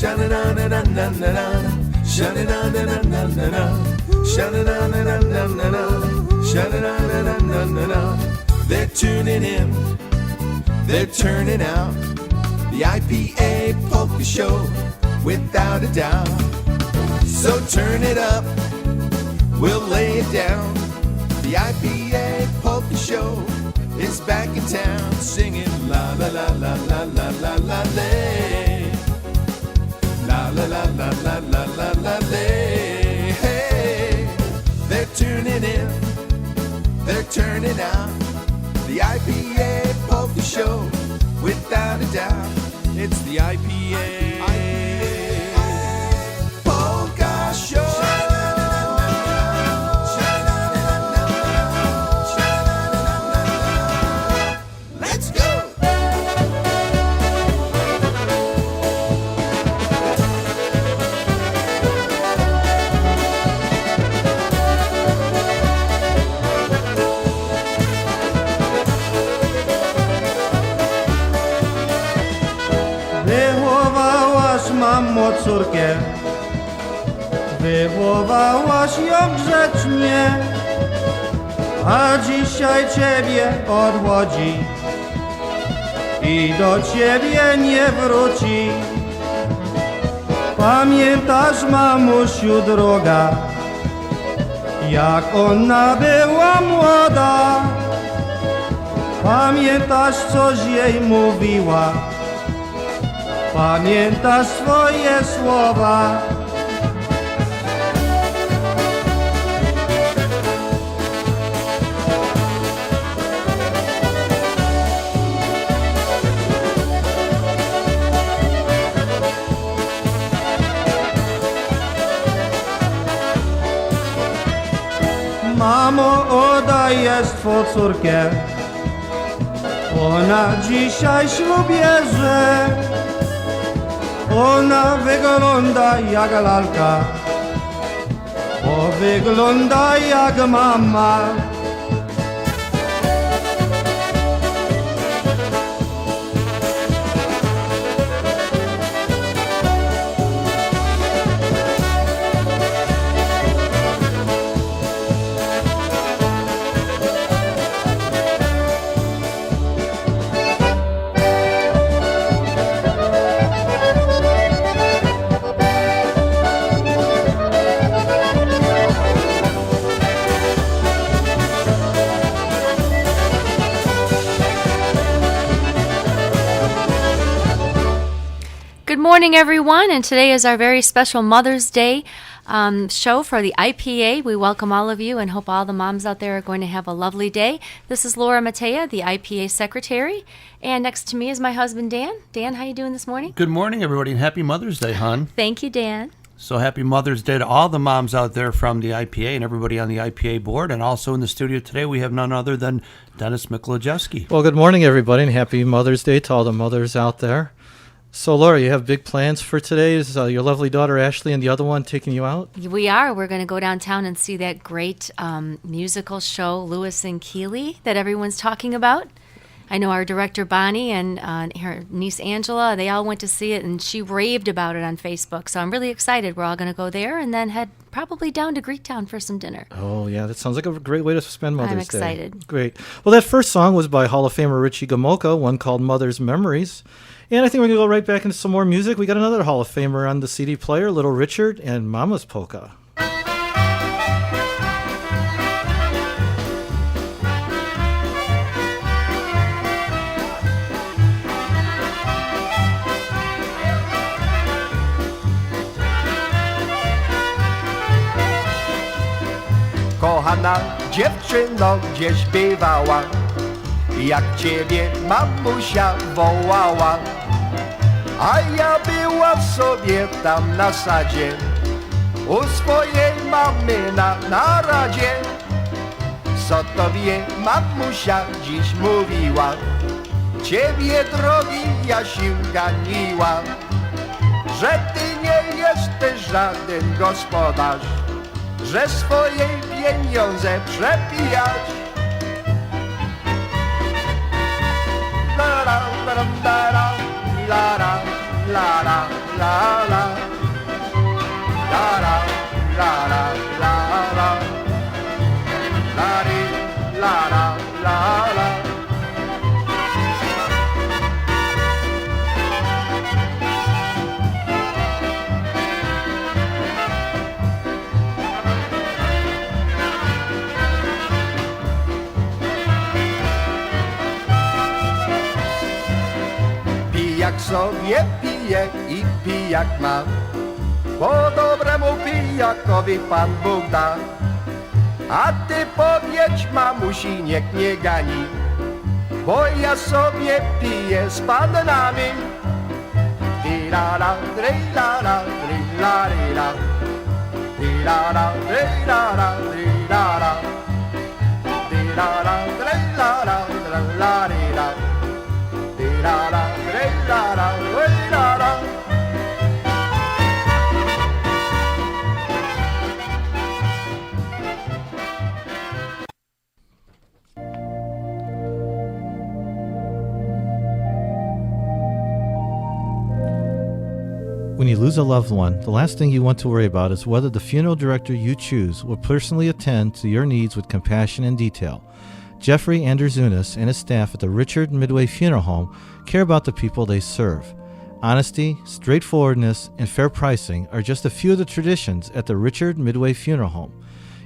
Sha-na-na-na-na-na-na, sha-na-na-na-na-na-na, sha-na-na-na-na-na-na, sha-na-na-na-na-na-na. They're tuning in, they're turning out. The IPA Polka Show, without a doubt. So turn it up, we'll lay it down. The IPA Polka Show is back in town, singing la la la la la la la la lay. La la la la la la la la lay. Hey, they're tuning in, they're turning out. The IPA Polka Show, without a doubt. It's the IPA Polka Show. Let's go. Wychowałaś, mamo, córkę, wychowałaś ją grzecznie, a dzisiaj ciebie odłodzi i do ciebie nie wróci. Pamiętasz, mamusiu droga, jak ona była młoda? Pamiętasz, coś jej mówiła? Pamiętasz swoje słowa? Mamo, oddajesz twą córkę, ona dzisiaj ślub bierze. Ona wygląda jak lalka, bo wygląda jak mama. Good morning, everyone, and today is our very special Mother's Day show for the IPA. We welcome all of you and hope all the moms out there are going to have a lovely day. This is Laura Mateja, the IPA secretary, and next to me is my husband, Dan. Dan, how you doing this morning? Good morning, everybody, and happy Mother's Day, hon. Thank you, Dan. So happy Mother's Day to all the moms out there from the IPA and everybody on the IPA board. And also in the studio today, we have none other than Dennis Mikolajewski. Well, good morning, everybody, and happy Mother's Day to all the mothers out there. So, Laura, you have big plans for today. Is your lovely daughter Ashley and the other one taking you out? We are. We're going to go downtown and see that great musical show, Lewis and Keeley, that everyone's talking about. I know our director, Bonnie, and her niece, Angela, they all went to see it, and she raved about it on Facebook. So I'm really excited. We're all going to go there and then head probably down to Greektown for some dinner. Oh, yeah, that sounds like a great way to spend Mother's Day. I'm excited. Great. Well, that first song was by Hall of Famer Richie Gomolka, one called Mother's Memories. And I think we're going to go right back into some more music. We got another Hall of Famer on the CD player, Little Richard and Mama's Polka. Kochana dziewczyno, gdzieś bywała, jak ciebie mamusia wołała, a ja była sobie tam na sadzie, u swojej mamy na naradzie. Co tobie mamusia dziś mówiła, ciebie drogi Jasiu ganiła, że ty nie jesteś żaden gospodarz, że swoje pieniądze przepijać. La la la la la la la la la la. La la la la la la. La di la la la la. Pijak sobie pije i pijak ma, bo dobremu pijakowi Pan Bóg da. A ty powiedz mamusi, niech nie gani, bo ja sobie piję z panami. Di-la-la, di-la-la, di-la-di-la. Di-la-la, di-la-la, di-la-la. Di-la-la, di-la-la, di-la-la. Di-la-la, di-la-la, di-la-la. When you lose a loved one, the last thing you want to worry about is whether the funeral director you choose will personally attend to your needs with compassion and detail. Jeffrey Andrzunas and his staff at the Richard Midway Funeral Home care about the people they serve. Honesty, straightforwardness, and fair pricing are just a few of the traditions at the Richard Midway Funeral Home.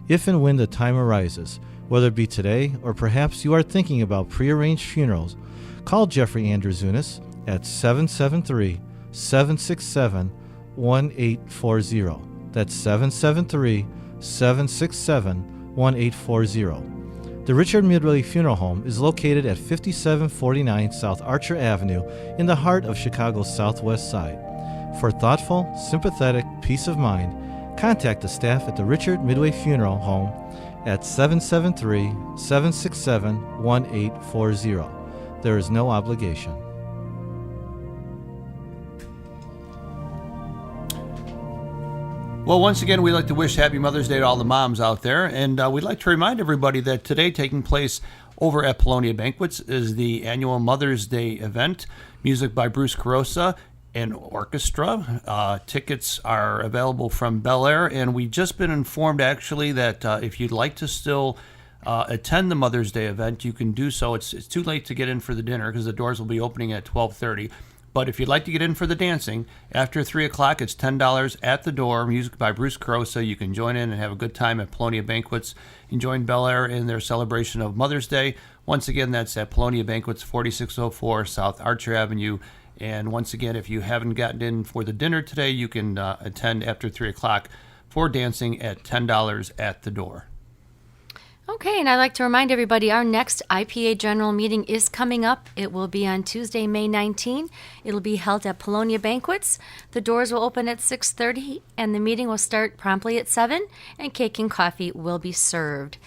If and when the time arises, whether it be today or perhaps you are thinking about prearranged funerals, call Jeffrey Andrzunas at 773-767-1840. That's 773-767-1840. The Richard Midway Funeral Home is located at 5749 South Archer Avenue in the heart of Chicago's Southwest Side. For thoughtful, sympathetic peace of mind, contact the staff at the Richard Midway Funeral Home at 773-767-1840. There is no obligation. Well, once again, we'd like to wish Happy Mother's Day to all the moms out there. And we'd like to remind everybody that today, taking place over at Polonia Banquets, is the annual Mother's Day event. Music by Bruce Carosa and orchestra. Tickets are available from Bel Air. And we've just been informed, actually, that if you'd like to still attend the Mother's Day event, you can do so. It's too late to get in for the dinner because the doors will be opening at 12:30. But if you'd like to get in for the dancing, after 3 o'clock, it's $10 at the door. Music by Bruce Carosa. You can join in and have a good time at Polonia Banquets and join Bel Air in their celebration of Mother's Day. Once again, that's at Polonia Banquets, 4604 South Archer Avenue. And once again, if you haven't gotten in for the dinner today, you can attend after 3 o'clock for dancing at $10 at the door. Okay, and I'd like to remind everybody our next IPA General Meeting is coming up. It will be on Tuesday, May 19. It'll be held at Polonia Banquets. The doors will open at 6:30, and the meeting will start promptly at 7, and cake and coffee will be served.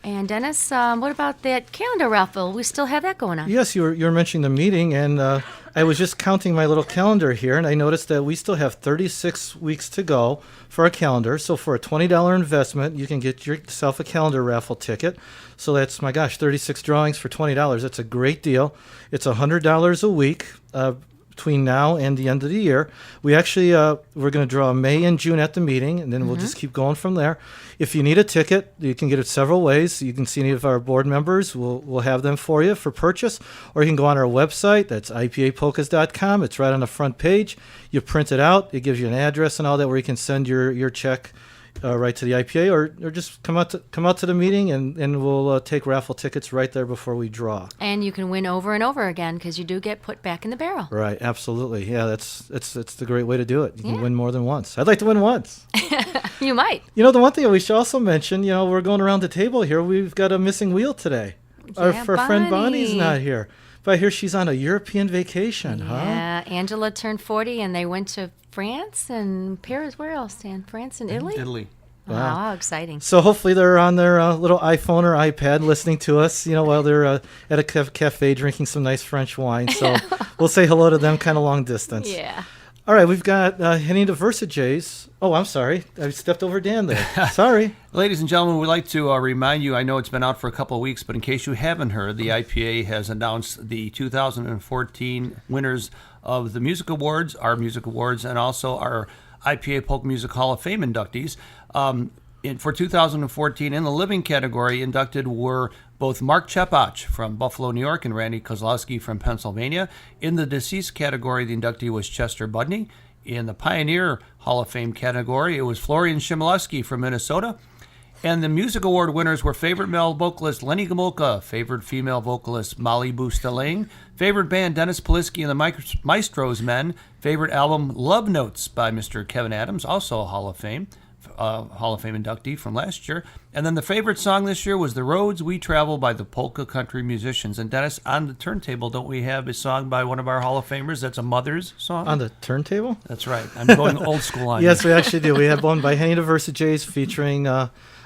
And Dennis, what about that calendar raffle? We still have that going on. Yes, you were mentioning the meeting, and I was just counting my little calendar here, and I noticed that we still have 36 weeks to go for a calendar. So for a $20 investment, you can get yourself a calendar raffle ticket. So that's, my gosh, 36 drawings for $20. That's a great deal. It's $100 a week between now and the end of the year. We actually, we're going to draw May and June at the meeting, and then we'll just keep going from there. If you need a ticket, you can get it several ways. You can see any of our board members. We'll have them for you for purchase. Or you can go on our website. That's IPAPolkas.com. It's right on the front page. You print it out. It gives you an address and all that where you can send your check right to the IPA, or just come out to the meeting, and we'll take raffle tickets right there before we draw. And you can win over and over again because you do get put back in the barrel. Right, absolutely. Yeah, it's the great way to do it. You can win more than once. I'd like to win once. You might. You know, the one thing we should also mention, we're going around the table here. We've got a missing wheel today. Our friend Bonnie's not here. But I hear she's on a European vacation, huh? Yeah, Angela turned 40, and they went to France and Paris. Where else, Dan? France and Italy? Italy. Wow, how exciting. So hopefully they're on their little iPhone or iPad listening to us, while they're at a cafe drinking some nice French wine. So we'll say hello to them kind of long distance. Yeah. All right, we've got Henny the Versajays. Oh, I'm sorry. I stepped over Dan there. Sorry. Ladies and gentlemen, we'd like to remind you, I know it's been out for a couple of weeks, but in case you haven't heard, the IPA has announced the 2014 winners of the music awards, our music awards, and also our IPA Polka Music Hall of Fame inductees. For 2014, in the living category, inducted were both Mark Chepach from Buffalo, New York, and Randy Kozlowski from Pennsylvania. In the deceased category, the inductee was Chester Budney. In the Pioneer Hall of Fame category, it was Florian Shimilewski from Minnesota. And the music award winners were favorite male vocalist Lenny Gomulka, favorite female vocalist Molly Boosteling, favorite band Dennis Polisky and the Maestros Men, favorite album Love Notes by Mr. Kevin Adams, also a Hall of Fame inductee from last year. And then the favorite song this year was The Roads We Travel by the Polka Country Musicians. And Dennis, on the turntable, don't we have a song by one of our Hall of Famers that's a mother's song? On the turntable? That's right. I'm going old school on Yes, you. we actually do. We have one by Henny Diversijays featuring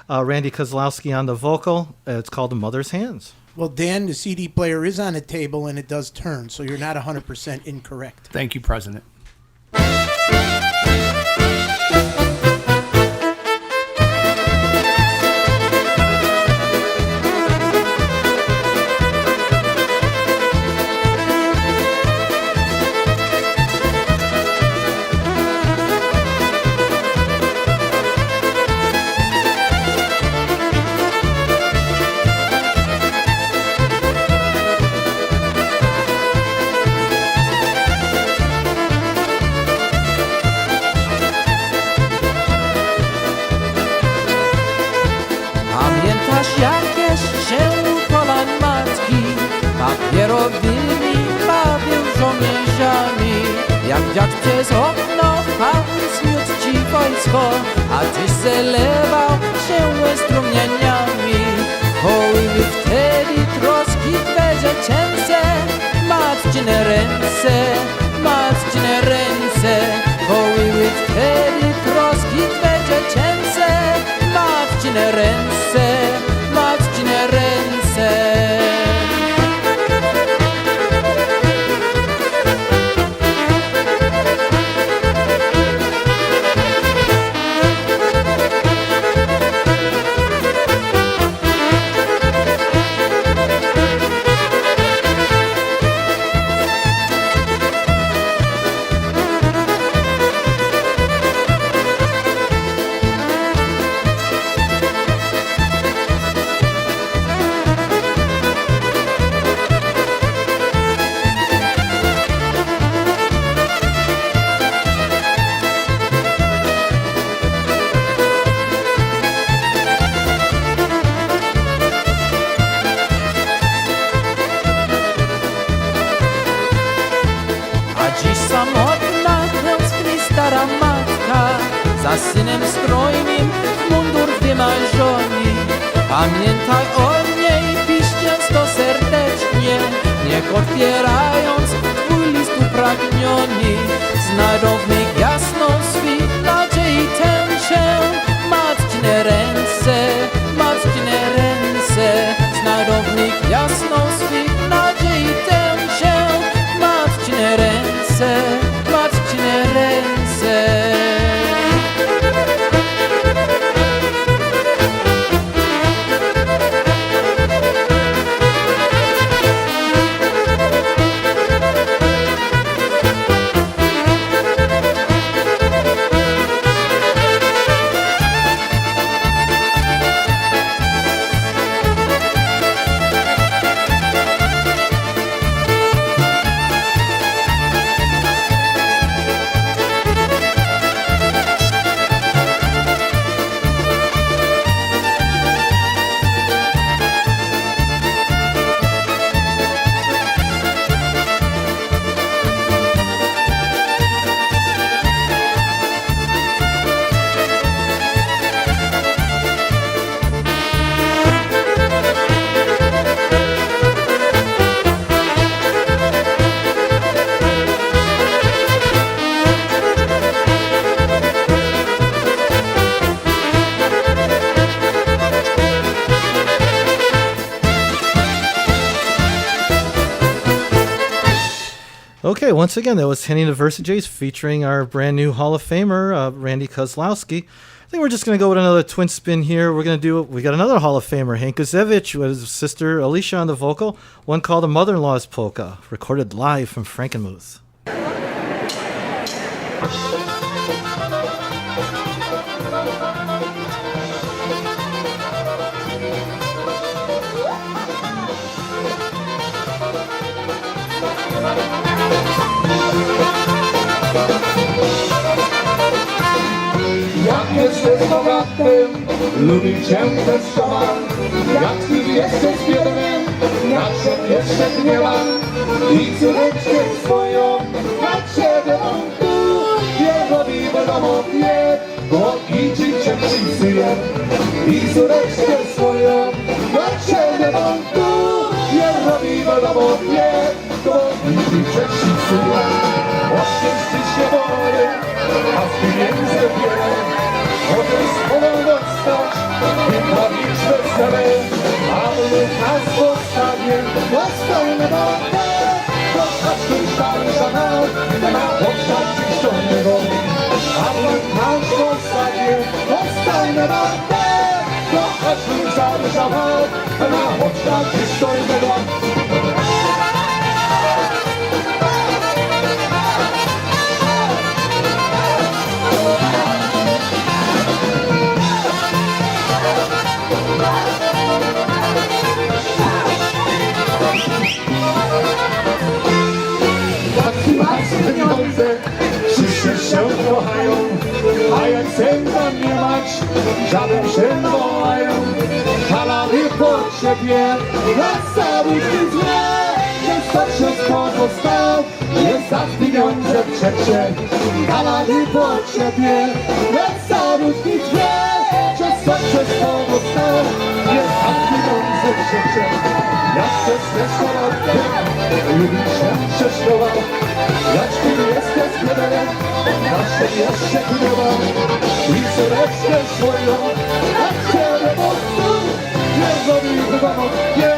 Randy Kozlowski on the vocal. It's called The Mother's Hands. Well, Dan, the CD player is on the table and it does turn, so you're not 100% incorrect. Thank you, President. Pamiętasz jakieś się kolan matki, papierowymi bawił żołnierzami. Jak dziad przez okno wpadł miód ci wojsko, a tyś zelewał się strumieniami. Kołyły wtedy troski twe dziecięce, matczyne ręce, matczyne ręce. Kołyły wtedy troski twe dziecięce, matczyne ręce, matczyne ręce. Za synem strojnym mundur wymarzony. Pamiętaj o niej, pisz często serdecznie, niech otwierając twój list upragniony, znajdą w nich jasną swych nadziei tęczę. Matczyne ręce, matczyne ręce, znajdą w nich jasną swych nadziei tęczę. Matczyne ręce, matczyne ręce. Okay, once again, that was Henny Diversijays featuring our brand new Hall of Famer, Randy Kozlowski. I think we're just going to go with another twin spin here. We got another Hall of Famer, Hank Guzevich, with his sister Alicia on the vocal, one called The Mother-in-Law's Polka, recorded live from Frankenmuth. Jak jesteś bogatym, lubi cię testować. Jak ty jesteś biednym, nadszedł jeszcze gniewa. I córeczkę swoją na ciebie mam tu. Nie robimy domownie, bo idzie cię przysyje. I córeczkę swoją na ciebie mam tu. Nie robimy domownie, bo idzie cię przysyje. Oświęcić się boję, a z pieniędzy wiele. Możesz spolą dostać i bawić wesele, a my nas postawię, dostajmy wodę. To każdy szarżanał, na oczach czyszczonego, a my nas postawię, dostajmy wodę. To każdy szarżanał, na oczach czyszczonego. Pieniądze, wszyscy się kochają, a jak sędzia nie mać, żaden się wołają. Halary po ciebie, na cały ty złe, że sukces pozostał, jest za pieniądze przecie. Halary po ciebie, na cały ty złe, że sukces pozostał, jest za pieniądze przecie. Jak chcesz restaurantem, lubisz się przeszkował. Jak ty jesteś biedem, nasze jeszcze gniewa. I córeczkę swoją, na ciebie mocno, nie zrobił domownie,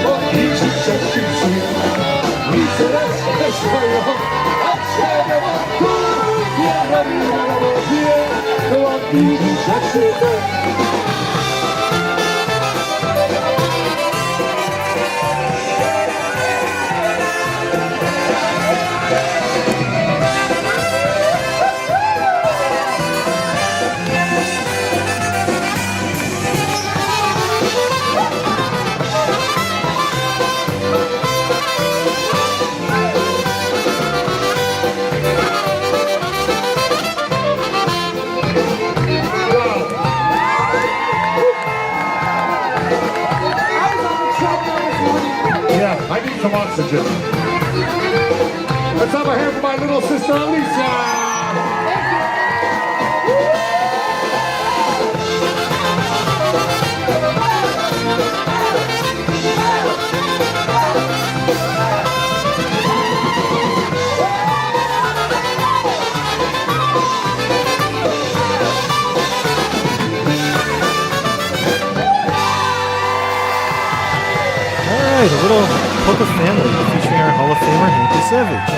bo idzie cię przysyje. I córeczkę swoją, na ciebie mocno, nie zrobił domownie, bo idzie cię przysyje. I need some oxygen. Let's have a hand for my little sister, Alicia. All right, a little Polka family featuring our Hall of Famer, Hanky Savage.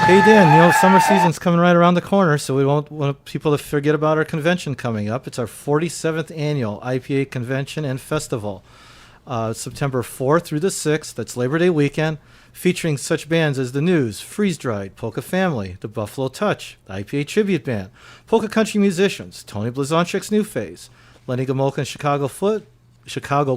Hey Dan, summer season's coming right around the corner, so we won't want people to forget about our convention coming up. It's our 47th annual IPA convention and festival. September 4th through the 6th, that's Labor Day weekend, featuring such bands as The News, Freeze Dried, Polka Family, The Buffalo Touch, the IPA Tribute Band, Polka Country Musicians, Tony Blazonczyk's New Phase, Lenny Gomolka and Chicago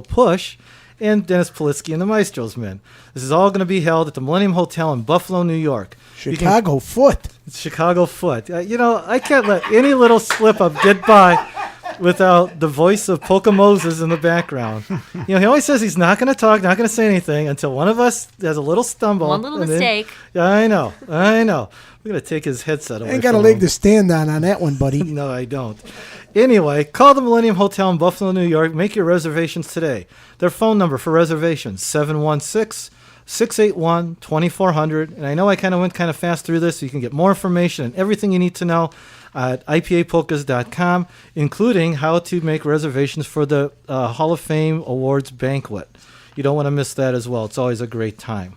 Push, and Dennis Politsky and the Maestros Men. This is all going to be held at the Millennium Hotel in Buffalo, New York. Chicago Foot. Chicago Foot. I can't let any little slip-up get by without the voice of Polka Moses in the background. He always says he's not going to talk, not going to say anything until one of us has a little stumble. One little mistake. Yeah, I know. We're going to take his headset away. I ain't got a leg to stand on that one, buddy. No, I don't. Anyway, call the Millennium Hotel in Buffalo, New York. Make your reservations today. Their phone number for reservations, 716-681-2400. And I know I went fast through this, so you can get more information and everything you need to know at IPApolkas.com, including how to make reservations for the Hall of Fame Awards banquet. You don't want to miss that as well. It's always a great time.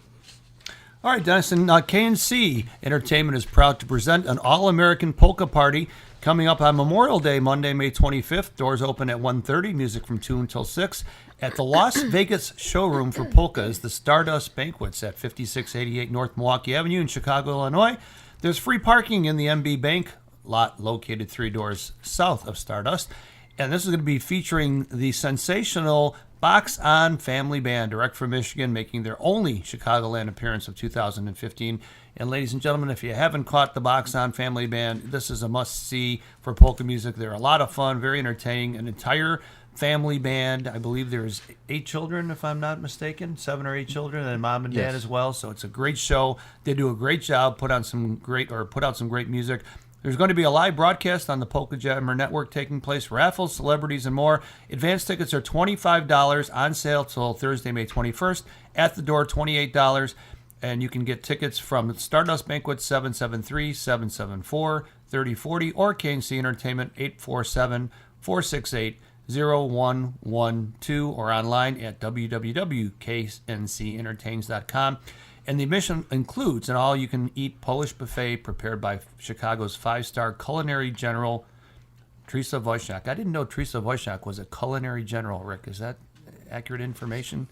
All right, Dennis, and KNC Entertainment is proud to present an all-American polka party coming up on Memorial Day, Monday, May 25th. Doors open at 1:30, music from 2 until 6. At the Las Vegas Showroom for Polkas, the Stardust Banquets at 5688 North Milwaukee Avenue in Chicago, Illinois. There's free parking in the MB Bank lot located 3 doors south of Stardust. And this is going to be featuring the sensational Box On Family Band, direct from Michigan, making their only Chicagoland appearance of 2015. And ladies and gentlemen, if you haven't caught the Box On Family Band, this is a must-see for polka music. They're a lot of fun, very entertaining, an entire family band. I believe there's 8 children, if I'm not mistaken, 7 or 8 children, and mom and dad Yes. as well. So it's a great show. They do a great job, put out some great music. There's going to be a live broadcast on the Polka Jammer Network taking place, raffles, celebrities, and more. Advance tickets are $25 on sale till Thursday, May 21st. At the door, $28. And you can get tickets from Stardust Banquet 773-774-3040 or KNC Entertainment 847-468-0112 or online at www.kncentertains.com. And the admission includes an all-you-can-eat Polish buffet prepared by Chicago's 5-star culinary general, Teresa Wojciak. I didn't know Teresa Wojciak was a culinary general, Rick. Is that accurate information?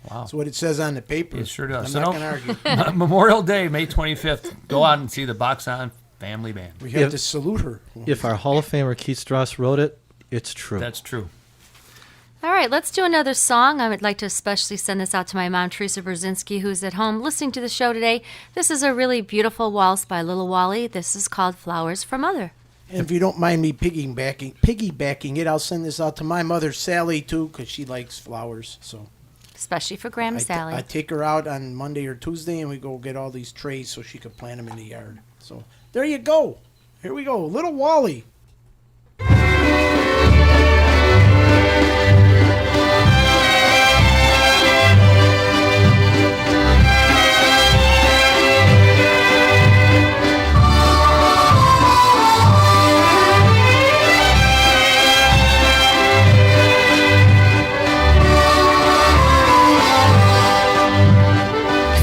Wow. That's what it says on the paper. It sure does. I'm not going to argue. Memorial Day, May 25th. Go out and see the Box On Family Band. We have to salute her. If our Hall of Famer Keith Strauss wrote it, it's true. That's true. All right, let's do another song. I would like to especially send this out to my mom, Teresa Brzezinski, who's at home listening to the show today. This is a really beautiful waltz by Little Wally. This is called Flowers for Mother. And if you don't mind me piggybacking it, I'll send this out to my mother, Sally, too, because she likes flowers. So Especially for Grandma Sally. I take her out on Monday or Tuesday, and we go get all these trays so she could plant them in the yard. So there you go. Here we go. Little Wally.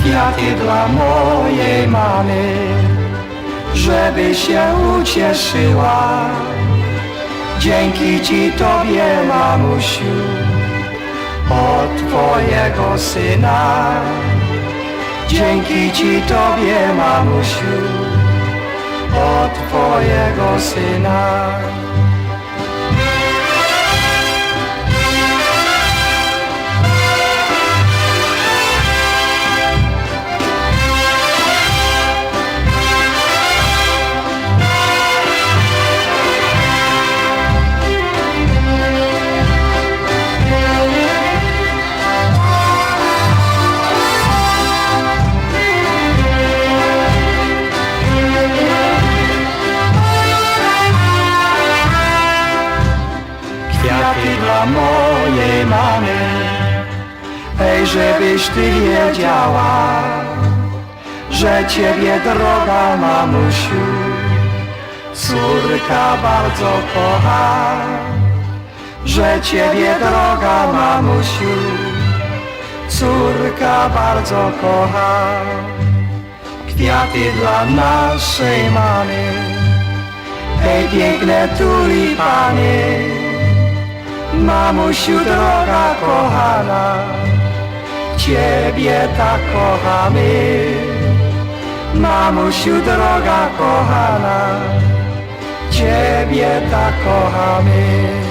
Kwiaty dla mojej mamy, żeby się ucieszyła. Dzięki Ci Tobie, mamusiu, od Twojego syna. Dzięki Ci Tobie, mamusiu, od Twojego syna. Dla mojej mamy, hej, żebyś Ty wiedziała, że Ciebie, droga mamusiu, córka bardzo kocha. Że Ciebie, droga mamusiu, córka bardzo kocha. Kwiaty dla naszej mamy, hej, piękne tulipany. Mamusiu droga kochana, Ciebie tak kochamy. Mamusiu droga kochana, Ciebie tak kochamy.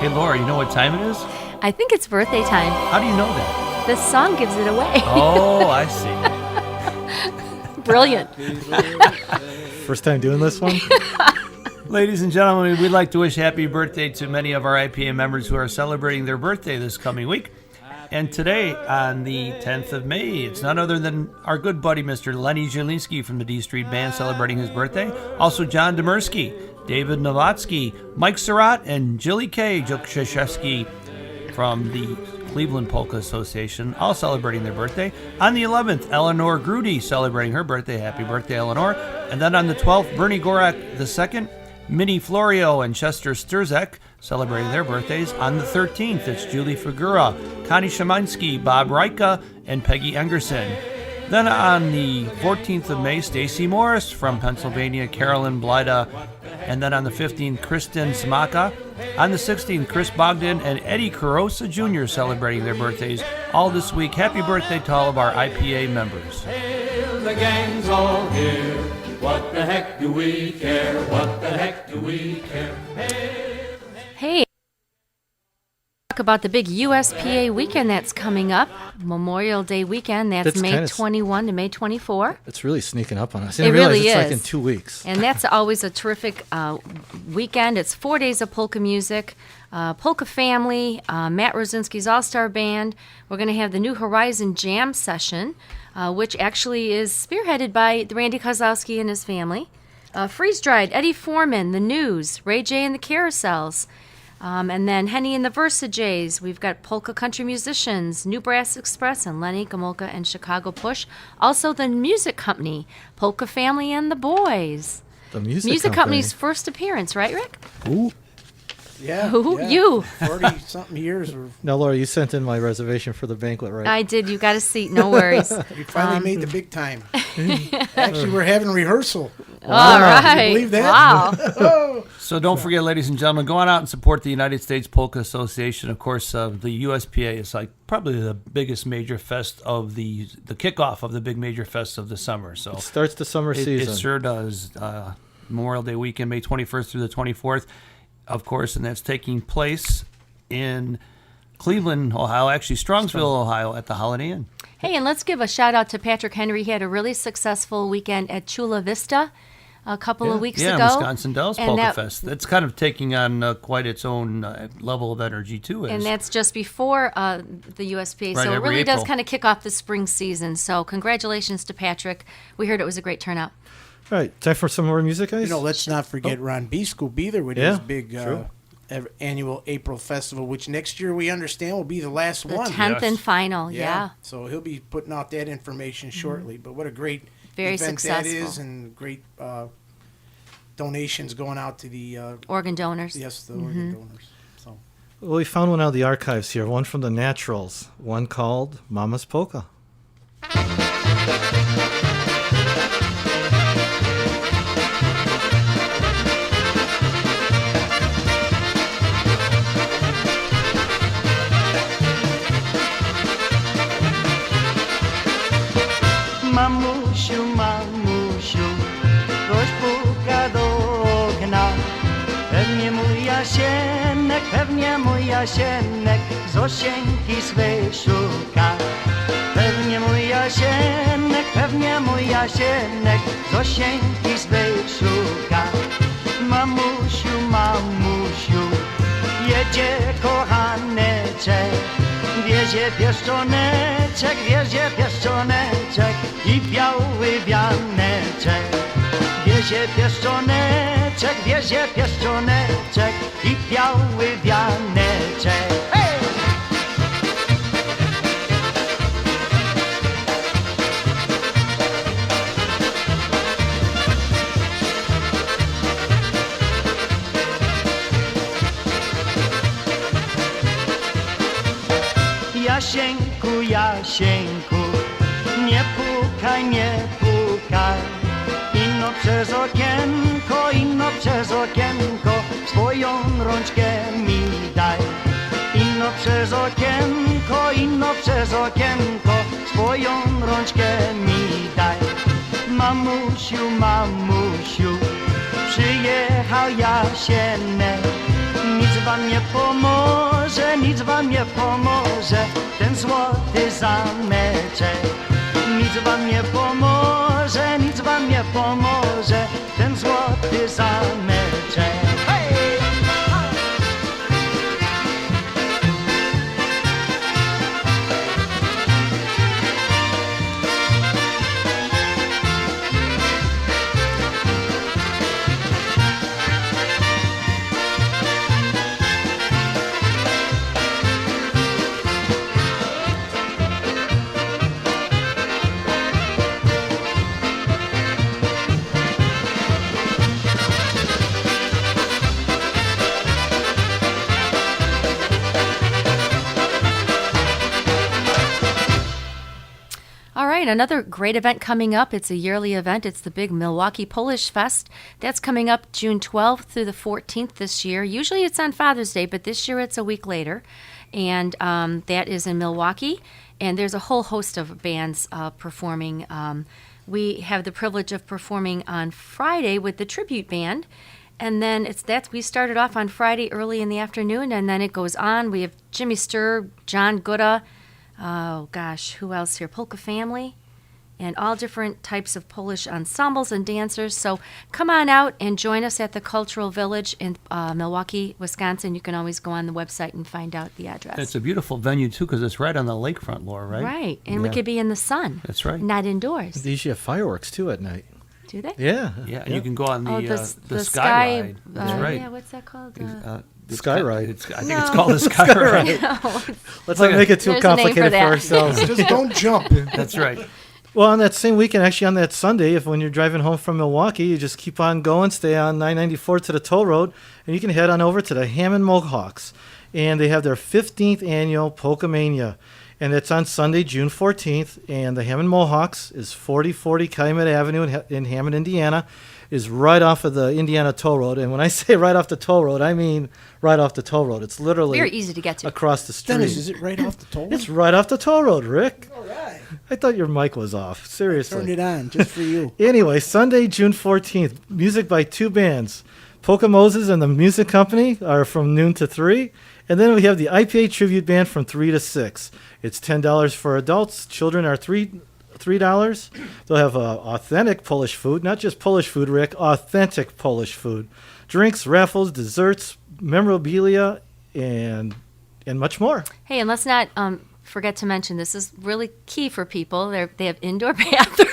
Hey, Laura, you know what time it is? I think it's birthday time. How do you know that? This song gives it away. Oh, I see. Brilliant. First time doing this one? Ladies and gentlemen, we'd like to wish happy birthday to many of our IPA members who are celebrating their birthday this coming week. And today, on the 10th of May, it's none other than our good buddy, Mr. Lenny Zielinski from the D Street Band celebrating his birthday. Also, John Demirsky, David Novatsky, Mike Surratt, and Jilly K. Joksheshevsky from the Cleveland Polka Association, all celebrating their birthday. On the 11th, Eleanor Grudy celebrating her birthday. Happy birthday, Eleanor. And then on the 12th, Bernie Gorak II, Minnie Florio, and Chester Sturzek celebrating their birthdays. On the 13th, it's Julie Figura, Connie Shemansky, Bob Reika, and Peggy Engerson. Then on the 14th of May, Stacy Morris from Pennsylvania, Carolyn Blida. And then on the 15th, Kristen Smaka. On the 16th, Chris Bogdan and Eddie Carosa Jr. celebrating their birthdays all this week. Happy birthday to all of our IPA members. The gang's all here. What the heck do we care? What the heck do we care? Hey, talk about the big USPA weekend that's coming up, Memorial Day weekend. That's May kinda 21 to May 24. It's really sneaking up on us. It really it's like is. in 2 weeks. And that's always a terrific weekend. It's 4 days of polka music, polka family, Matt Rosinski's All-Star Band. We're going to have the New Horizon Jam session, which actually is spearheaded by Randy Kozlowski and his family. Freeze Dried, Eddie Foreman, The News, Ray J and the Carousels. And then Henny and the Versajays. We've got polka country musicians, New Brass Express and Lenny Gomolka and Chicago Push. Also the music company, Polka Family and the Boys. The music company's first appearance, right, Rick? Ooh. Yeah. Who? yeah. You. 40-something years. Now, Laura, you sent in my reservation for the banquet, right? I did. You got a seat. No worries. We finally made the big time. Actually, we're having rehearsal. All right. Can you believe that? Wow. So don't forget, ladies and gentlemen, go on out and support the United States Polka Association. Of course, the USPA is like probably the biggest major fest of the kickoff of the big major fest of the summer. So It starts the summer season. It sure does. Memorial Day weekend, May 21st through the 24th, of course, and that's taking place in Cleveland, Ohio, actually Strongsville, Ohio, at the Holiday Inn. Hey, and let's give a shout out to Patrick Henry. He had a really successful weekend at Chula Vista a couple of weeks ago. Wisconsin Dells And Polka Fest. That's kind of taking on quite its own level of energy, too. And that's just before the USPA. Right, So it every really does April. kind of kick off the spring season. So congratulations to Patrick. We heard it was a great turnout. All right, time for some more music, guys? Let's not forget Ron Beast will be there with Yeah, his big true. annual April festival, which next year we understand will be the last The one. 10th and final, yeah. So he'll be putting out that information shortly. But what a great Very event successful. that is, and great donations going out to the Organ donors. the organ donors. So Well, we found one out of the archives here, one from the Naturals, one called Mama's Polka. Mamusiu, mamusiu, ktoś puka do okna. Pewnie mój Jasienek, Zosieńki swej szuka. Pewnie mój Jasienek, Zosieńki swej szuka. Mamusiu, mamusiu, jedzie kochaneczek. Wiezie pieszczoneczek i biały wianeczek. Wiezie pieszczoneczek i biały wianeczek. Hey! Jasieńku, Jasieńku, nie pukaj, ino przez okienko, swoją rączkę mi daj. Ino przez okienko, swoją rączkę mi daj. Mamusiu, mamusiu, przyjechał Jasienek, nic wam nie pomoże, ten złoty zameczek. Nic wam nie pomoże, ten złoty zameczek. Hej! All right, another great event coming up. It's a yearly event. It's the big Milwaukee Polish Fest. That's coming up June 12th through the 14th this year. Usually it's on Father's Day, but this year it's a week later. And that is in Milwaukee. And there's a whole host of bands performing. We have the privilege of performing on Friday with the tribute band. And then we started off on Friday early in the afternoon, and then it goes on. We have Jimmy Sturr, John Gutta, who else here? Polka Family, and all different types of Polish ensembles and dancers. So come on out and join us at the Cultural Village in Milwaukee, Wisconsin. You can always go on the website and find out the address. It's a beautiful venue, too, because it's right on the lakefront, Laura, right? Right, and we could be in the sun. That's right. Not indoors. They usually have fireworks, too, at night. Do they? Yeah. Yeah, and you can go on the sky sky ride. That's right. Yeah, what's that called? Sky ride. I think it's called the sky ride. Let's not make it too There's a name for complicated for that. ourselves. Just don't jump. That's right. Well, on that same weekend, actually on that Sunday, when you're driving home from Milwaukee, you just keep on going, stay on 994 to the toll road, and you can head on over to the Hammond Mohawks. And they have their 15th annual Polka Mania. And it's on Sunday, June 14th. And the Hammond Mohawks is 4040 Calumet Avenue in Hammond, Indiana, is right off of the Indiana toll road. And when I say right off the toll road, I mean right off the toll road. It's literally Very easy to get to. across the street. Dennis, is it right off the toll? It's right off the toll road, Rick. All right. I thought your mic was off. Seriously. Turned it on just for you. Anyway, Sunday, June 14th, music by two bands. Polka Moses and the Music Company are from noon to 3. And then we have the IPA Tribute Band from 3 to 6. It's $10 for adults. Children are $3. They'll have authentic Polish food, not just Polish food, Rick, authentic Polish food. Drinks, raffles, desserts, memorabilia, and much more. Hey, and let's not forget to mention, this is really key for people. They have indoor bathrooms.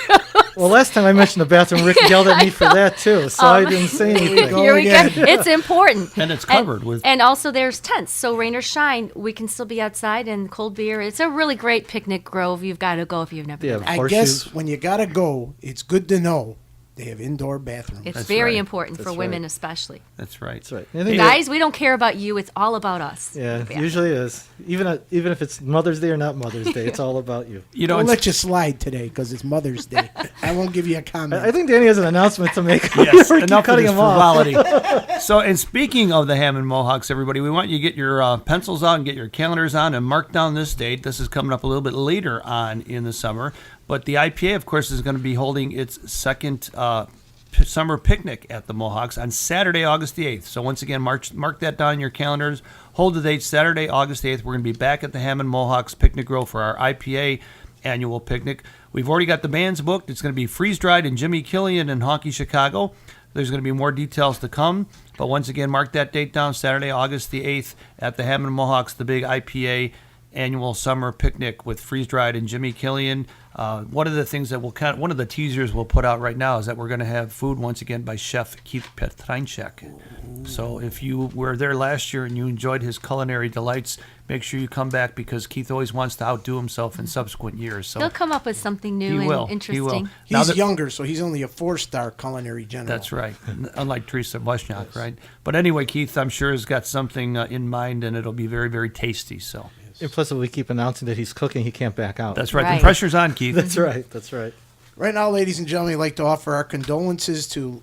Well, last time I mentioned the bathroom, Rick yelled at me for that, too, so I didn't say anything. Here we go. It's important. And it's covered with... And also there's tents. So rain or shine, we can still be outside and cold beer. It's a really great picnic grove. You've got to go if you've never Yeah, been I there. guess when you got to go, it's good to know they have indoor bathrooms. It's That's very right. important for That's women right. especially. That's right. That's right. I think Guys, we don't care about you. It's all about us. yeah, The it usually is. Even if it's Mother's Day or not Mother's Day, it's all about you. You know, I'll it's- let you slide today because it's Mother's Day. I won't give you a comment. I think Danny has an announcement to make. Yes, We keep enough of cutting this him off. frivolity. So, and speaking of the Hammond Mohawks, everybody, we want you to get your pencils out and get your calendars on and mark down this date. This is coming up a little bit later on in the summer. But the IPA, of course, is going to be holding its second summer picnic at the Mohawks on Saturday, August the 8th. So once again, mark that down in your calendars. Hold the date, Saturday, August 8th. We're going to be back at the Hammond Mohawks Picnic Grove for our IPA annual picnic. We've already got the bands booked. It's going to be Freeze Dried and Jimmy Killian and Honky Chicago. There's going to be more details to come. But once again, mark that date down, Saturday, August the 8th at the Hammond Mohawks, the big IPA annual summer picnic with Freeze Dried and Jimmy Killian. One of the things that one of the teasers we'll put out right now is that we're going to have food once again by Chef Keith Petrańczak. So if you were there last year and you enjoyed his culinary delights, make sure you come back because Keith always wants to outdo himself in subsequent years. So He'll come up with something new he will. and interesting. He will. He's younger, so he's only a 4-star culinary general. That's right. Unlike Teresa Wozniak, right? But anyway, Keith, I'm sure has got something in mind, and it'll be very, very tasty. So And plus, if we keep announcing that he's cooking, he can't back out. that's right. Right. The pressure's on, Keith. That's right. That's right. Right now, ladies and gentlemen, I'd like to offer our condolences to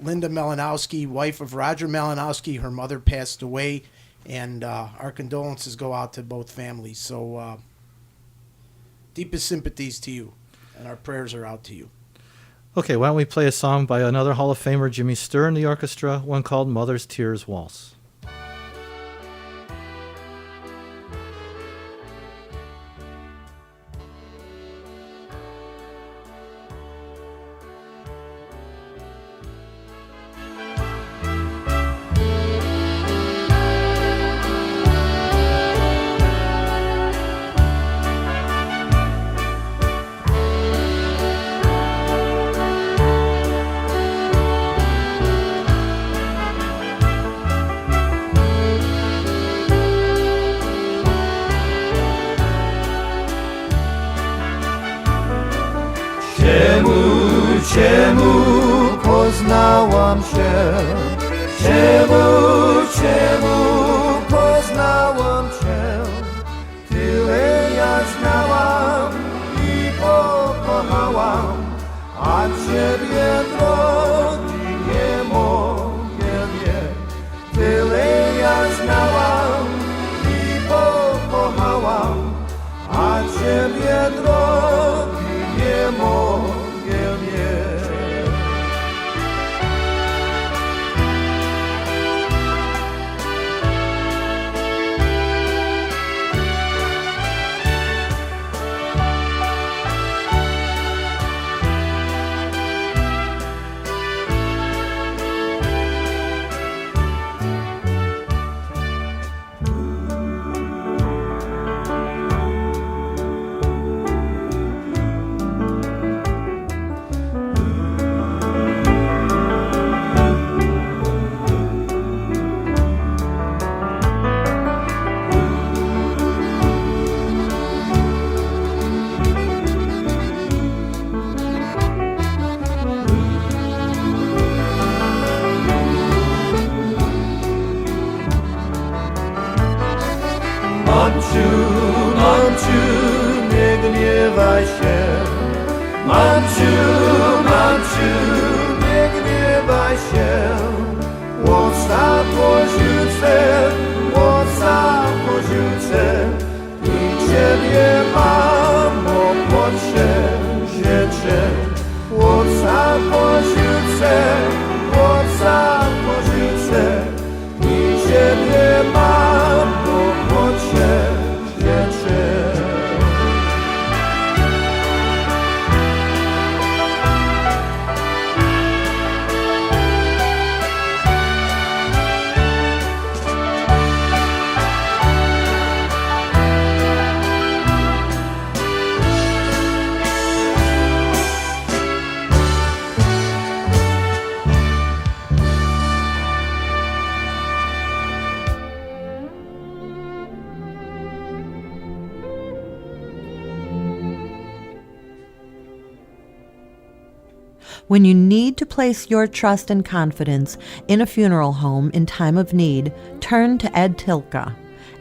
Linda Malinowski, wife of Roger Malinowski. Her mother passed away, and our condolences go out to both families. So deepest sympathies to you, and our prayers are out to you. Okay, why don't we play a song by another Hall of Famer, Jimmy Sturr, in the orchestra, one called Mother's Tears Waltz. Czemu poznałam się? Czemu poznałam cię? Tyle ja znałam i gniewaj się. Mamciu, nie gniewaj się. Łoca po ziółce i ciebie, mamo, potrzeźwiecie. Łoca po ziółce i ciebie, mamo, potrzeźwiecie. When you need to place your trust and confidence in a funeral home in time of need, turn to Ed Tilka.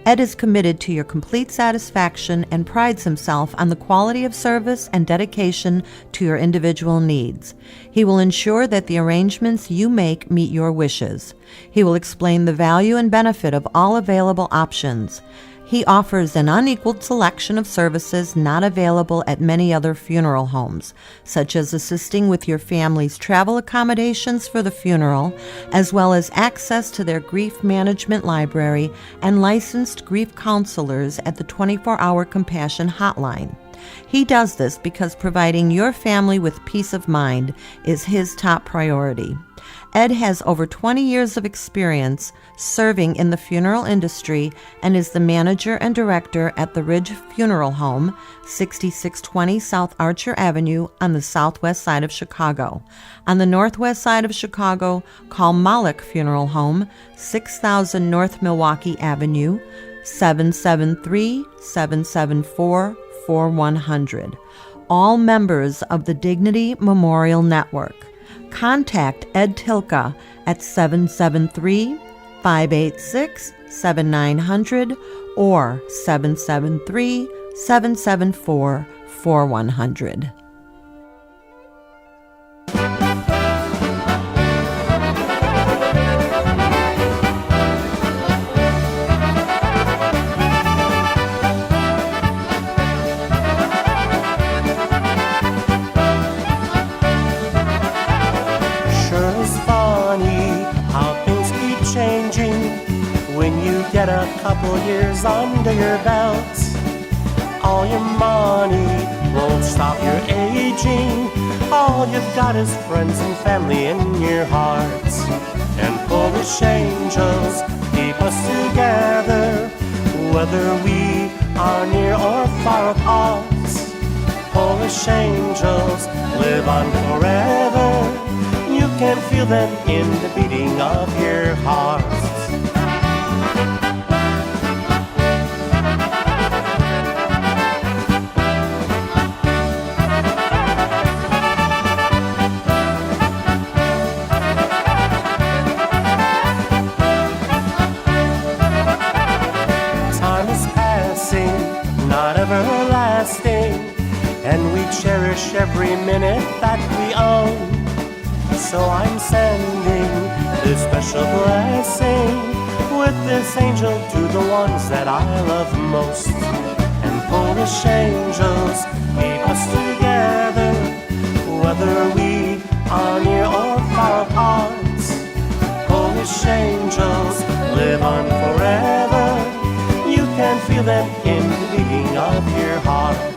Ed is committed to your complete satisfaction and prides himself on the quality of service and dedication to your individual needs. He will ensure that the arrangements you make meet your wishes. He will explain the value and benefit of all available options. He offers an unequaled selection of services not available at many other funeral homes, such as assisting with your family's travel accommodations for the funeral, as well as access to their grief management library and licensed grief counselors at the 24-hour Compassion Hotline. He does this because providing your family with peace of mind is his top priority. Ed has over 20 years of experience serving in the funeral industry and is the manager and director at the Ridge Funeral Home, 6620 South Archer Avenue on the southwest side of Chicago. On the northwest side of Chicago, call Malik Funeral Home, 6000 North Milwaukee Avenue, 773-774-4100. All members of the Dignity Memorial Network. Contact Ed Tilka at 773-586-7900 or 773-774-4100. Get a couple years under your belt, all your money won't stop your aging. All you've got is friends and family in your heart. And Polish angels keep us together, whether we are near or far apart. Polish angels live on forever. You can feel them in the beating of your heart. Everlasting, and we cherish every minute that we own. So I'm sending this special blessing with this angel to the ones that I love most. And Polish angels keep us together, whether we are near or far apart. Polish angels live on forever. You can feel them in the beating of your hearts.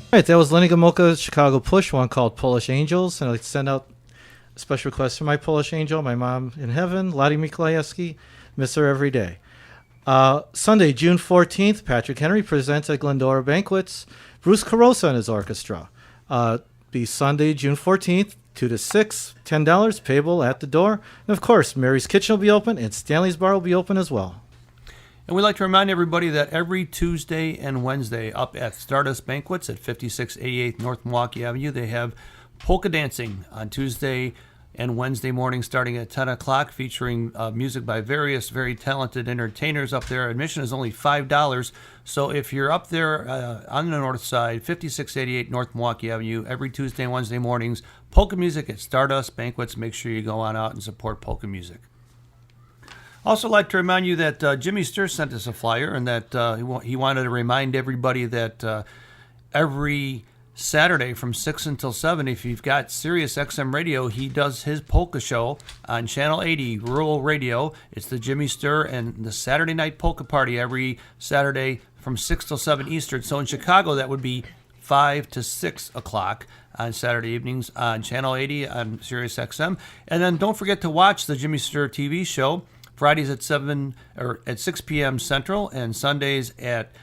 All right, that was Lenny Gomulka's Chicago Push, one called Polish Angels. And I'd like to send out a special request for my Polish angel, my mom in heaven, Lottie Mikolajewski. Miss her every day. Sunday, June 14th, Patrick Henry presents at Glendora Banquets. Bruce Carosa and his orchestra. Be Sunday, June 14th, 2 to 6, $10, payable at the door. And of course, Mary's Kitchen will be open and Stanley's Bar will be open as well. And we'd like to remind everybody that every Tuesday and Wednesday up at Stardust Banquets at 5688 North Milwaukee Avenue, they have polka dancing on Tuesday and Wednesday morning starting at 10 o'clock, featuring music by various very talented entertainers up there. Admission is only $5. So if you're up there on the north side, 5688 North Milwaukee Avenue, every Tuesday and Wednesday mornings, polka music at Stardust Banquets. Make sure you go on out and support polka music. Also like to remind you that Jimmy Sturr sent us a flyer, and that he wanted to remind everybody that every Saturday from 6 until 7, if you've got Sirius XM radio, he does his polka show on Channel 80, Rural Radio. It's the Jimmy Sturr and the Saturday Night Polka Party every Saturday from 6 till 7 Eastern. So in Chicago, that would be 5 to 6 o'clock on Saturday evenings on Channel 80 on Sirius XM. And then don't forget to watch the Jimmy Sturr TV show Fridays at 6 p.m. Central, and Sundays at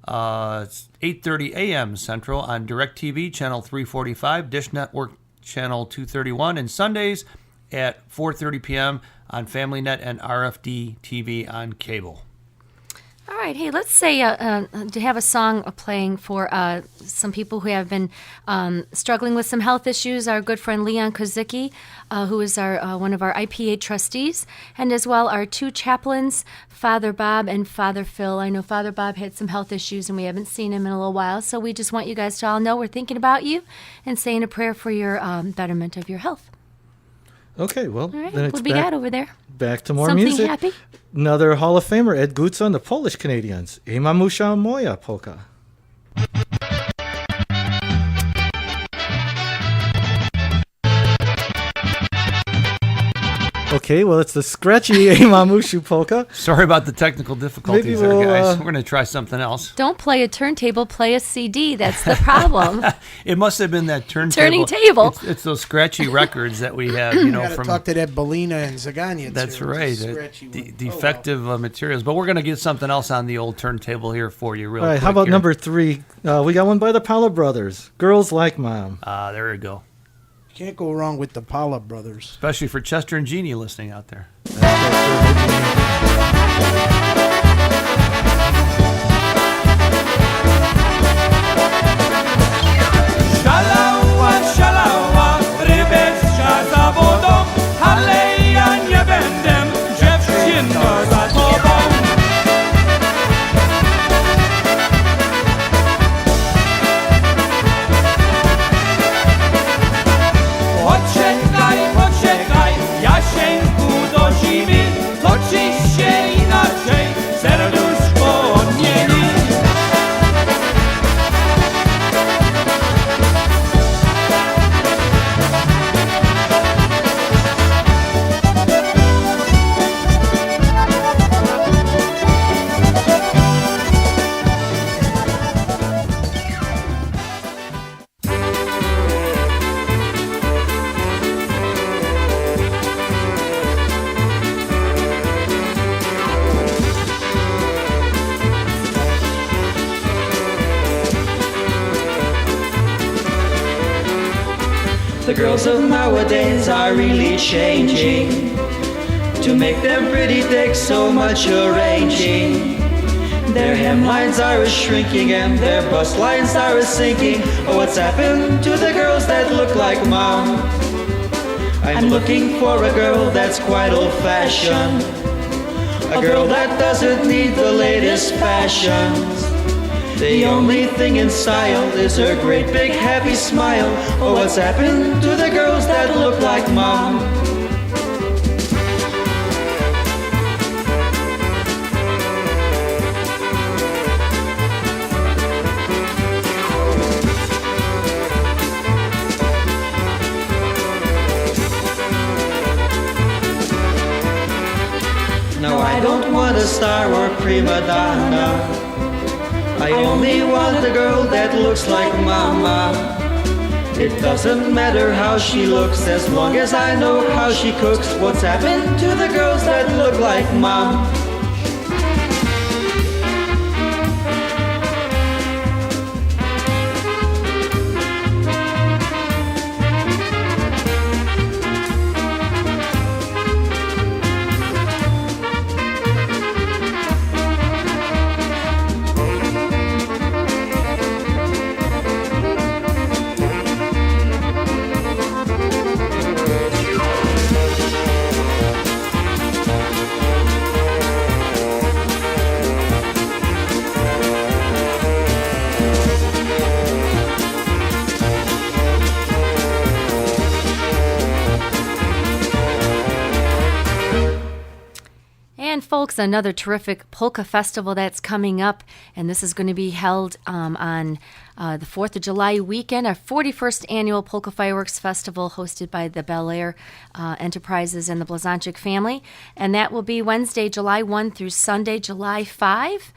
8:30 a.m. Central on DirecTV Channel 345, Dish Network Channel 231, and Sundays at 4:30 p.m. on FamilyNet and RFD TV on cable. All right. Hey, let's say to have a song playing for some people who have been struggling with some health issues. Our good friend Leon Kozicki, who is our one of our IPA trustees, and as well our two chaplains, Father Bob and Father Phil. I know Father Bob had some health issues, and we haven't seen him in a little while. So we just want you guys to all know we're thinking about you and saying a prayer for your betterment of your health. Okay, well, All right. then it's What we got over there? back to more Something music. happy? Another Hall of Famer, Ed Gutson, the Polish Canadians. I Mamusza moja polka. Okay, well, it's the scratchy I Mamusza polka. Sorry about the technical difficulties Maybe there, we'll, guys. We're going to try something else. Don't play a turntable, play a CD. That's the problem. It must have been that turning table. It's those scratchy records that we have, you know, Gotta from. talk to that Belina and Zaganya. That's too. right. It's a scratchy one. Defective materials. But we're going to get something else on the old turntable here for you real All right, quick. how about here. number 3? We got one by the Paula Brothers. Girls Like Mom. There you go. Can't go wrong with the Paula brothers. Especially for Chester and Jeannie listening out there. Szalała, szalała, rybeczka za wodą, ale ja nie będę dziewczyno za tobą. Poczekaj, poczekaj, Jasieńku do zimy, to ci się inaczej serduszko odmieni. The girls of nowadays are really changing. To make them pretty takes so much arranging. Their hemlines are shrinking and their bust lines are sinking. Oh, what's happened to the girls that look like mom? I'm looking for a girl that's quite old-fashioned. A girl that doesn't need the latest fashions. The only thing in style is her great big happy smile. Oh, what's happened to the girls that look like mom? No, I don't want a star or prima donna. I only want a girl that looks like mama. It doesn't matter how she looks as long as I know how she cooks. What's happened to the girls that look like mom? folks, another terrific polka festival that's coming up, and this is going to be held on the 4th of July weekend, our 41st annual Polka Fireworks Festival hosted by the Bel Air Enterprises and the Blazonczyk family, and that will be Wednesday, July 1 through Sunday, July 5.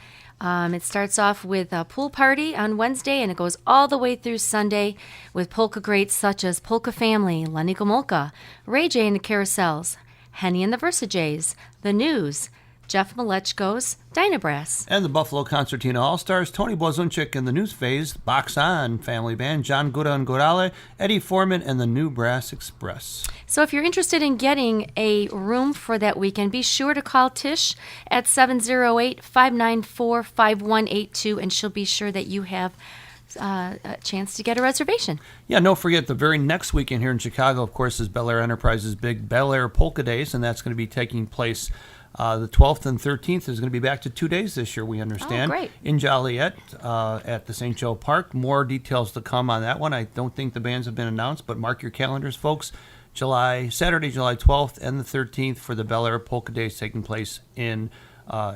It starts off with a pool party on Wednesday, and it goes all the way through Sunday with polka greats such as Polka Family, Lenny Gomulka, Ray J and the Carousels, Henny and the Versajays, The News, Jeff Malechko's Dynabrass. And the Buffalo Concertina All-Stars, Tony Blazonczyk and the News Phase, Box On Family Band, John Guda and Gorale, Eddie Foreman, and the New Brass Express. So if you're interested in getting a room for that weekend, be sure to call Tish at 708-594-5182, and she'll be sure that you have a chance to get a reservation. Yeah, don't forget, the very next weekend here in Chicago, of course, is Bel Air Enterprises' big Bel Air Polka Days, and that's going to be taking place the 12th and 13th. Is going to be back to 2 days this year, we understand. Oh, great. In Joliet at the St. Joe Park. More details to come on that one. I don't think the bands have been announced, but mark your calendars, folks. Saturday, July 12th and the 13th for the Bel Air Polka Days taking place in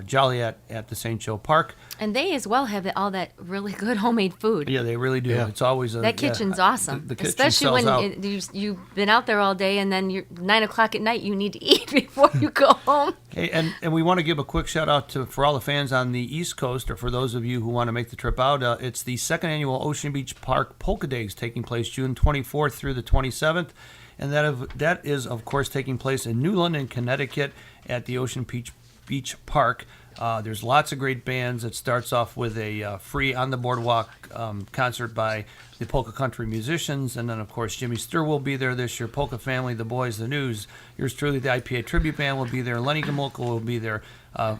Joliet at the St. Joe Park. And they as well have all that really good homemade food. Yeah, they really do. Yeah. It's always That kitchen's awesome. The kitchen Especially sells when out. you've been out there all day and then you're 9 o'clock at night, you need to eat before you go home. Hey, and we want to give a quick shout out for all the fans on the East Coast, or for those of you who want to make the trip out. It's the second annual Ocean Beach Park Polka Days taking place June 24th through the 27th. And that is, of course, taking place in New London, Connecticut at the Ocean Beach Park. There's lots of great bands. It starts off with a free On the Boardwalk concert by the Polka Country Musicians. And then, of course, Jimmy Sturr will be there this year. Polka Family, The Boys, The News. Yours truly, the IPA Tribute Band will be there. Lenny Gomulka will be there. A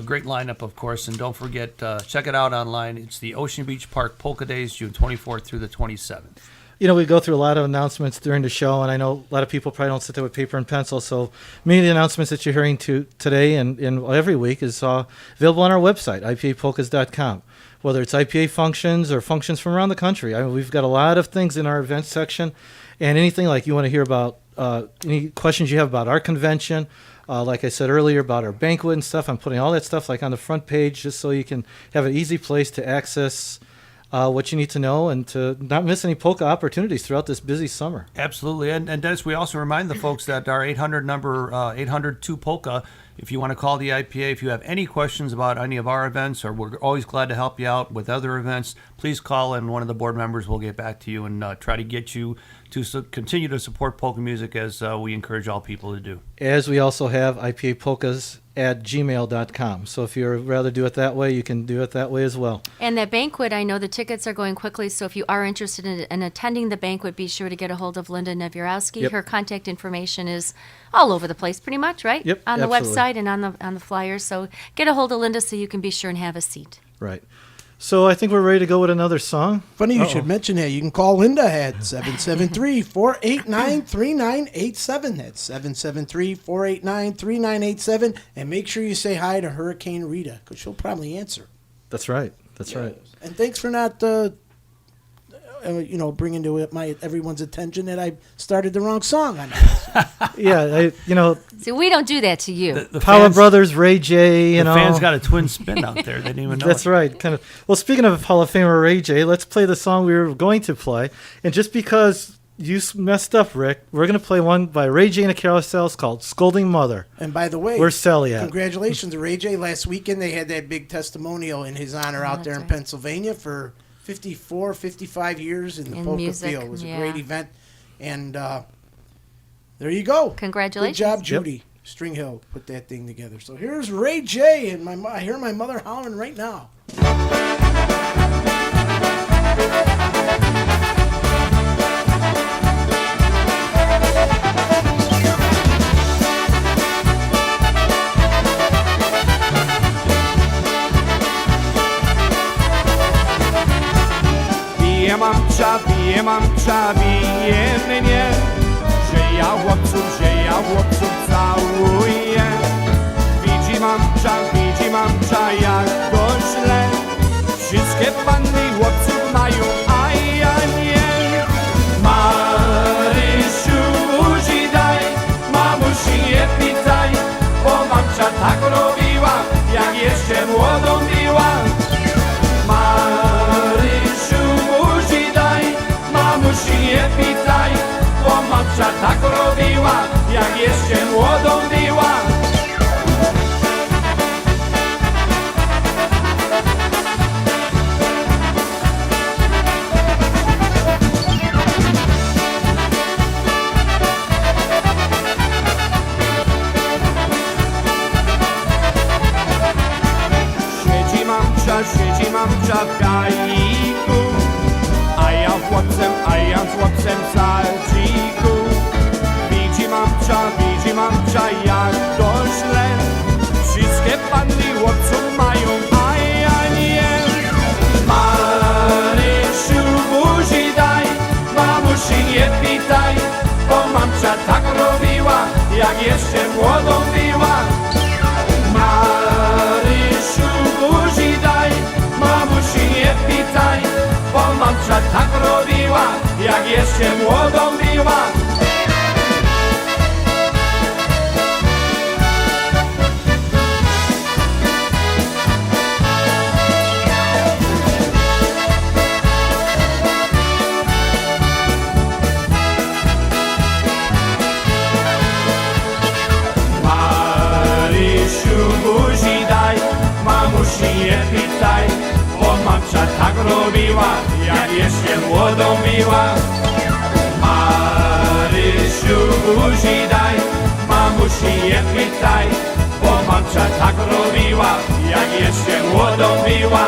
great lineup, of course. And don't forget, check it out online. It's the Ocean Beach Park Polka Days, June 24th through the 27th. You know, we go through a lot of announcements during the show, and I know a lot of people probably don't sit there with paper and pencil, so many of the announcements that you're hearing today and every week is available on our website, IPApolkas.com. Whether it's IPA functions or functions from around the country. I mean, we've got a lot of things in our events section, and anything like you want to hear about, any questions you have about our convention, like I said earlier, about our banquet and stuff, I'm putting all that stuff like on the front page just so you can have an easy place to access what you need to know and to not miss any polka opportunities throughout this busy summer. Absolutely. And Dennis, we also remind the folks that our 800 number, 802 Polka, if you want to call the IPA, if you have any questions about any of our events, or we're always glad to help you out with other events, please call and one of the board members will get back to you and try to get you to continue to support polka music as we encourage all people to do. As we also have IPApolkas@gmail.com. So if you'd rather do it that way, you can do it that way as well. And that banquet, I know the tickets are going quickly, so if you are interested in attending the banquet, be sure to get a hold of Linda Nevirowski. Yep. Her contact information is all over the place pretty much, right? Yep, on the absolutely. website and on the flyers. So get a hold of Linda so you can be sure and have a seat. Right. So I think we're ready to go with another song. Funny you should mention that. You can call Linda at 773-489-3987. That's 773-489-3987. And make sure you say hi to Hurricane Rita, because she'll probably answer. That's right. That's right. And thanks for not, bringing to everyone's attention that I started the wrong song on that. Yeah, See, we don't do that to you. The Paula fans- Brothers, Ray J, The fans got a twin spin out there. They didn't even know That's it. right. Kind of. Well, speaking of Hall of Famer Ray J, let's play the song we were going to play. And just because you messed up, Rick, we're going to play one by Ray J and the Carousels called Scolding Mother. And by the way, Where's Sally at? Congratulations to Ray J. Last weekend they had that big testimonial in his honor out there in right. Pennsylvania for 54, 55 years in the polka music, field. It was yeah. a great event. And there you go. Congratulations. Good job, Judy. String Hill put that thing together. So here's Ray J. And I hear my mother hollering right now. Bije mamcza, bije mnie, że ja chłopców całuję. Widzi mamcza, jak to źle, wszystkie panny chłopców mają, a ja nie. Marysiu, buzi daj, mamusi nie pytaj, bo mamcza tak robi. jeszcze młodą była. Siedzi mamcia w kajniku, a ja z chłopcem w salciku. Widzi mamcia jak to źle, wszystkie panny chłopców mają, a ja nie. Marysiu, buzi daj, mamusi nie pytaj, bo mamcia tak robiła, jak jeszcze młodą była. Marysiu, buzi daj, mamusi nie pytaj, bo mamcia tak robiła, jak jeszcze młodą była. Buzi daj, mamusi nie pytaj, bo mamcia tak robiła, jak jeszcze młodą była. Marysiu, buzi daj, mamusi nie pytaj, bo mamcia tak robiła, jak jeszcze młodą była.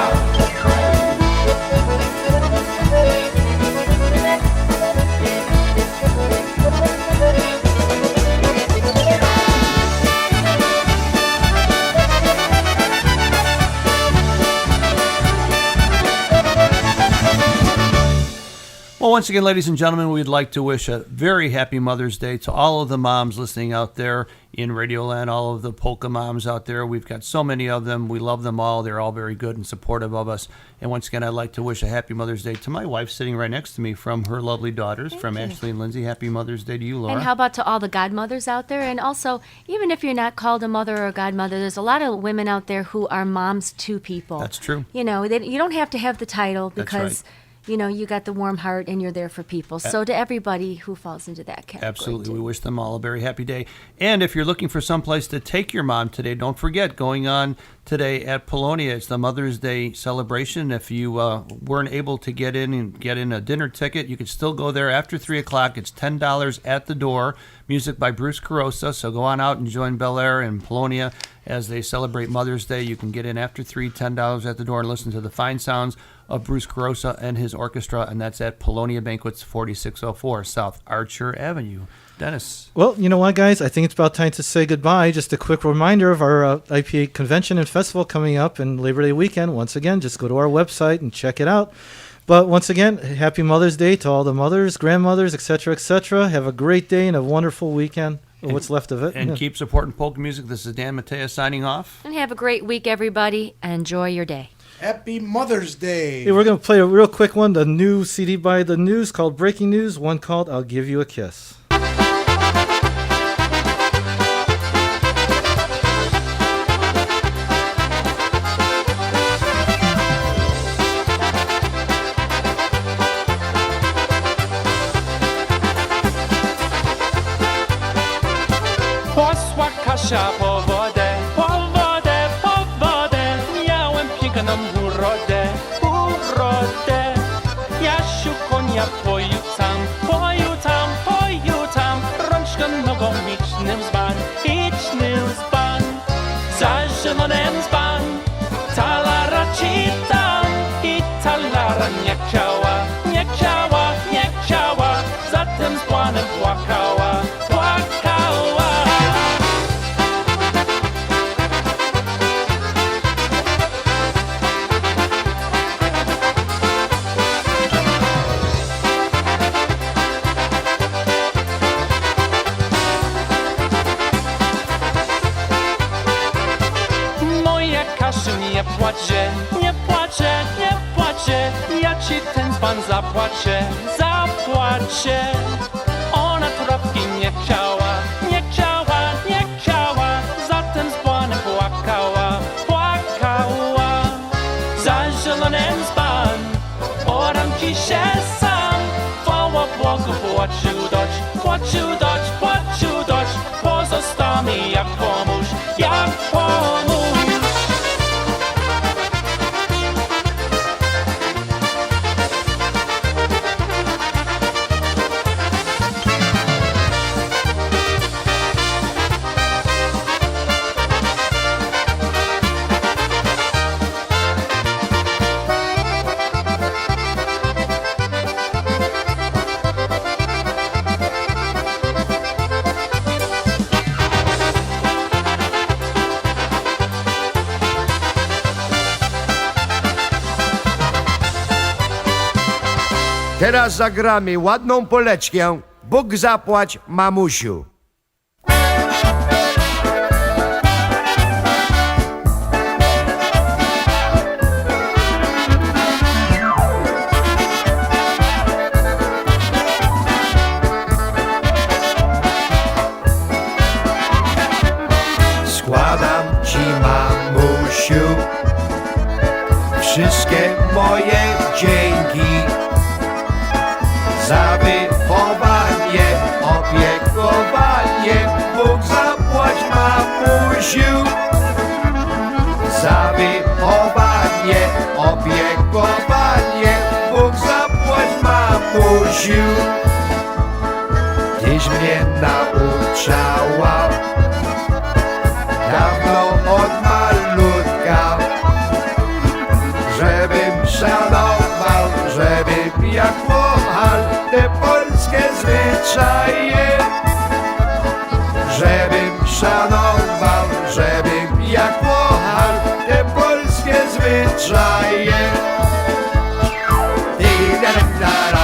Well, once again, ladies and gentlemen, we'd like to wish a very happy Mother's Day to all of the moms listening out there in Radioland, all of the polka moms out there. We've got so many of them. We love them all. They're all very good and supportive of us. And once again, I'd like to wish a happy Mother's Day to my wife sitting right next to me from her lovely daughters, from Ashley and Lindsay. Happy Mother's Day to you, Laura. And how about to all the godmothers out there? And also, even if you're not called a mother or a godmother, there's a lot of women out there who are moms to people. That's true. You know, you don't have to have the title because... That's right. You know, you got the warm heart and you're there for people. So to everybody who falls into that category. Absolutely. Too. We wish them all a very happy day. And if you're looking for someplace to take your mom today, don't forget, going on today at Polonia, it's the Mother's Day celebration. If you weren't able to get in a dinner ticket, you could still go there after 3 o'clock. It's $10 at the door. Music by Bruce Carosa. So go on out and join Bel Air and Polonia as they celebrate Mother's Day. You can get in after 3, $10 at the door, and listen to the fine sounds of Bruce Carosa and his orchestra, and that's at Polonia Banquets, 4604 South Archer Avenue. Dennis. Well, you know what, guys? I think it's about time to say goodbye. Just a quick reminder of our IPA convention and festival coming up in Labor Day weekend. Once again, just go to our website and check it out. But once again, happy Mother's Day to all the mothers, grandmothers, etc., etc. Have a great day and a wonderful weekend. Or what's left of it. And keep supporting polka music. This is Dan Mateja signing off. And have a great week, everybody. Enjoy your day. Happy Mother's Day. Hey, we're going to play a real quick one, the new CD by The News called Breaking News, one called I'll Give You a Kiss. Posła Kasia po wodę, po wodę, po wodę. Miałem piękną urodę, urodę. Jasiu konia pojutam, pojutam, pojutam. Rączkę nogą licznym zban, licznym zban. Za zielonym zban, talara ci tam. I talara nie chciała, nie chciała, nie chciała. Za tym zbanem płakała, płakała. Moja Kasiu, nie płacze, nie płacze, nie płacze. Ja ci ten dzban zapłaczę, zapłaczę. Ona trafki nie chciała, nie chciała, nie chciała. Za tym dzbanem płakała, płakała. Za zielonym dzban, oram ci się sam. Chwała Bogu, płacił doć, płacił doć, płacił doć. Teraz zagramy ładną poleczkę. Bóg zapłać, mamusiu. Składam ci, mamusiu, wszystkie moje dzięki za wychowanie, opiekowanie. Bóg zapłać, mamusiu, za wychowanie, opiekowanie. Bóg zapłać, mamusiu, tyś mnie nauczała dawno od malutka, żebym szanował, żebym jak kochał te polskie zwyczaje. Żebym szanował, żebym jak kochał te polskie zwyczaje. Ty, da, da, da,